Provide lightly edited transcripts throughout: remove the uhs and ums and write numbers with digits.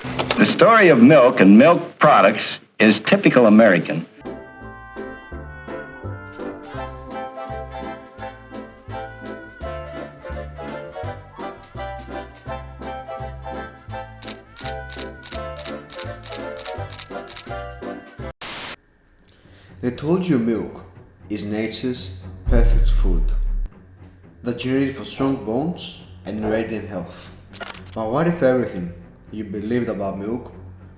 The story of milk and milk products is typical American. They told you milk is nature's perfect food, that you need it for strong bones and radiant health. But what if everything you believed about milk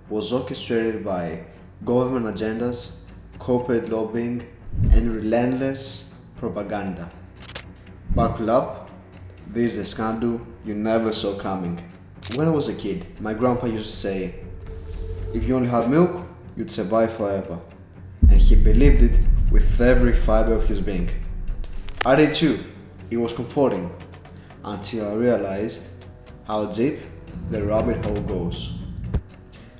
was orchestrated by government agendas, corporate lobbying, and relentless propaganda? Buckle up, this is the scandal you never saw coming. When I was a kid, my grandpa used to say, if you only had milk, you'd survive forever. And he believed it with every fiber of his being. I did too. It was comforting until I realized how deep the rabbit hole goes.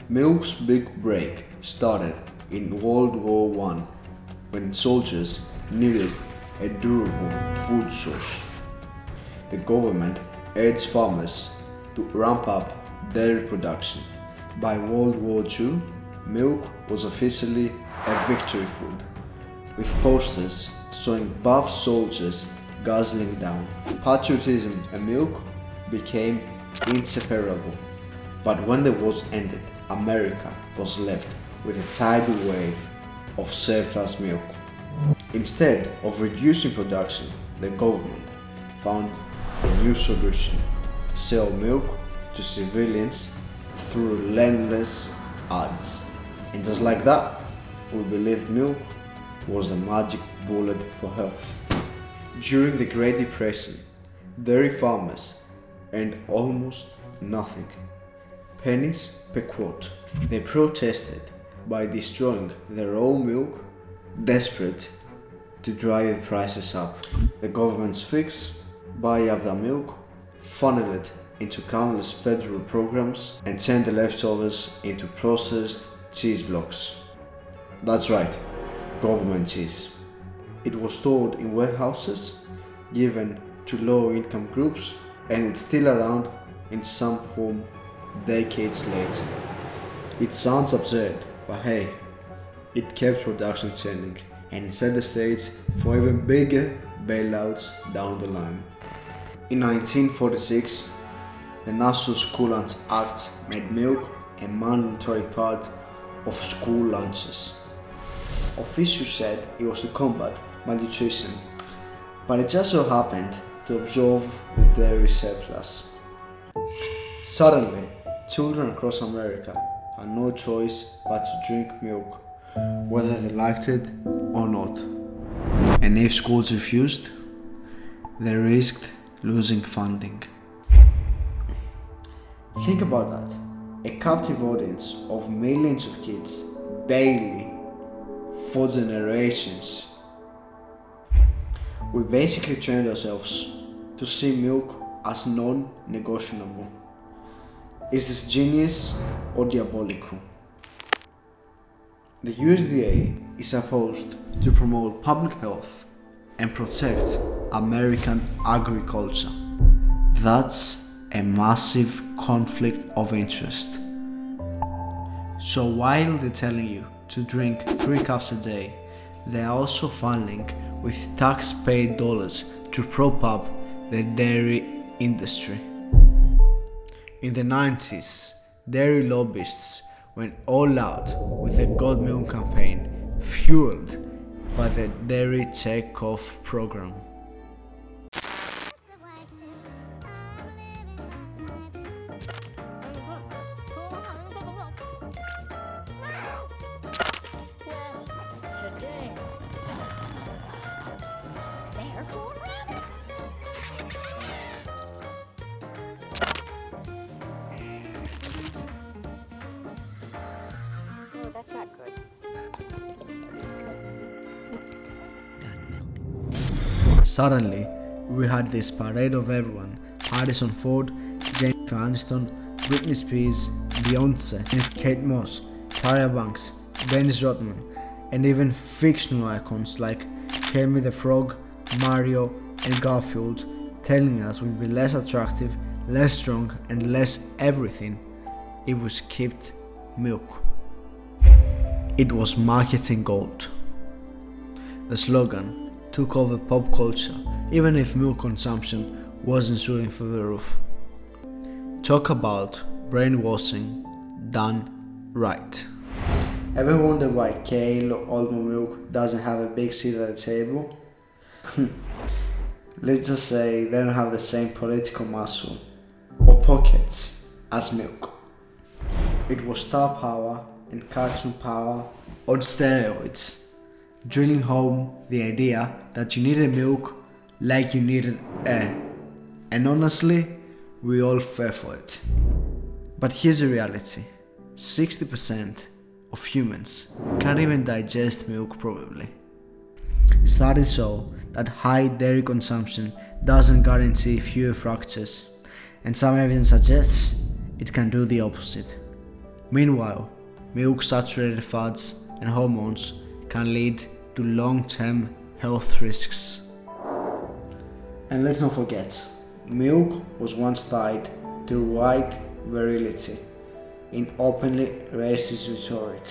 Milk's big break started in World War I when soldiers needed a durable food source. The government urged farmers to ramp up dairy production. By World War II, milk was officially a victory food, with posters showing buff soldiers guzzling down. Patriotism and milk became inseparable. But when the war ended, America was left with a tidal wave of surplus milk. Instead of reducing production, the government found a new solution: sell milk to civilians through relentless ads. And just like that, we believed milk was the magic bullet for health. During the Great Depression, dairy farmers earned almost nothing, pennies per quart. They protested by destroying their own milk, desperate to drive the prices up. The government's fix: buy up the milk, funnel it into countless federal programs, and turn the leftovers into processed cheese blocks. That's right, government cheese. It was stored in warehouses, given to low-income groups, and it's still around in some form decades later. It sounds absurd, but hey, it kept production churning and set the stage for even bigger bailouts down the line. In 1946, the National School Lunch Act made milk a mandatory part of school lunches. Officials said it was to combat malnutrition, but it just so happened to absorb the dairy surplus. Suddenly, children across America had no choice but to drink milk, whether they liked it or not. And if schools refused, they risked losing funding. Think about that. A captive audience of millions of kids daily for generations. We basically trained ourselves to see milk as non-negotiable. Is this genius or diabolical? The USDA is supposed to promote public health and protect American agriculture. That's a massive conflict of interest. So while they're telling you to drink 3 cups a day, they're also funneling with tax-paid dollars to prop up the dairy industry. In the 90s, dairy lobbyists went all out with the God Milk campaign, fueled by the Dairy Check-Off program. That's not good. Suddenly, we had this parade of everyone: Harrison Ford, Jennifer Aniston, Britney Spears, Beyonce, Kate Moss, Tyra Banks, Dennis Rodman, and even fictional icons like Kermit the Frog, Mario, and Garfield, telling us we'd be less attractive, less strong, and less everything if we skipped milk. It was marketing gold. The slogan took over pop culture, even if milk consumption wasn't shooting through the roof. Talk about brainwashing done right. Ever wonder why kale or almond milk doesn't have a big seat at the table? Let's just say they don't have the same political muscle or pockets as milk. It was star power and cartoon power on steroids, drilling home the idea that you needed milk like you needed air. And honestly, we all fell for it. But here's the reality. 60% of humans can't even digest milk properly. Studies show that high dairy consumption doesn't guarantee fewer fractures, and some evidence suggests it can do the opposite. Meanwhile, milk-saturated fats and hormones can lead to long-term health risks. And let's not forget, milk was once tied to white virility in openly racist rhetoric.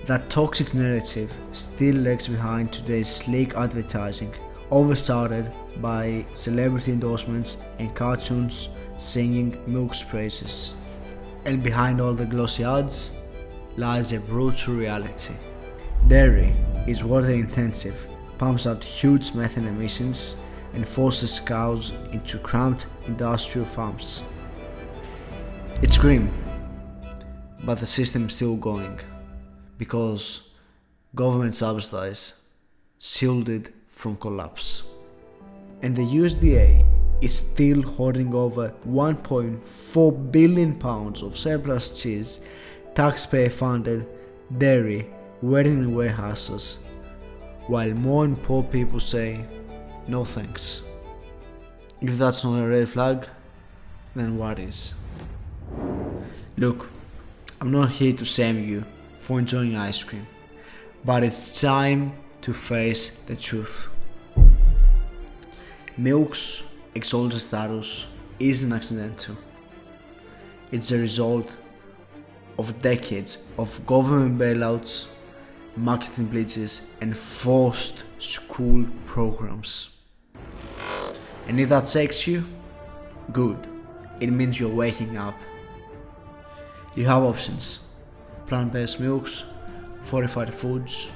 That toxic narrative still lags behind today's sleek advertising, overshadowed by celebrity endorsements and cartoons singing milk's praises. And behind all the glossy ads lies a brutal reality. Dairy is water intensive, pumps out huge methane emissions, and forces cows into cramped industrial farms. It's grim, but the system is still going because government subsidies shielded it from collapse. And the USDA is still hoarding over 1.4 billion pounds of surplus cheese, taxpayer-funded dairy waiting in warehouses, while more and poor people say, no thanks. If that's not a red flag, then what is? Look, I'm not here to shame you for enjoying ice cream, but it's time to face the truth. Milk's exalted status isn't accidental. It's a result of decades of government bailouts, marketing bleachers, and forced school programs. And if that shakes you, good. It means you're waking up. You have options: plant-based milks, fortified foods,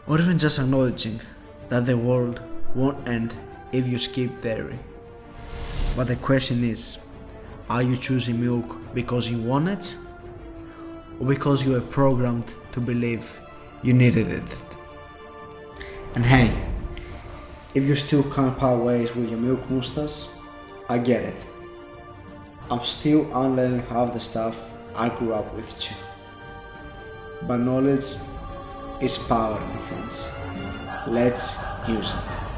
or even just acknowledging that the world won't end if you skip dairy. But the question is, are you choosing milk because you want it, or because you were programmed to believe you needed it? And hey, if you still can't part ways with your milk mustache, I get it. I'm still unlearning half the stuff I grew up with too. But knowledge is power, my friends. Let's use it.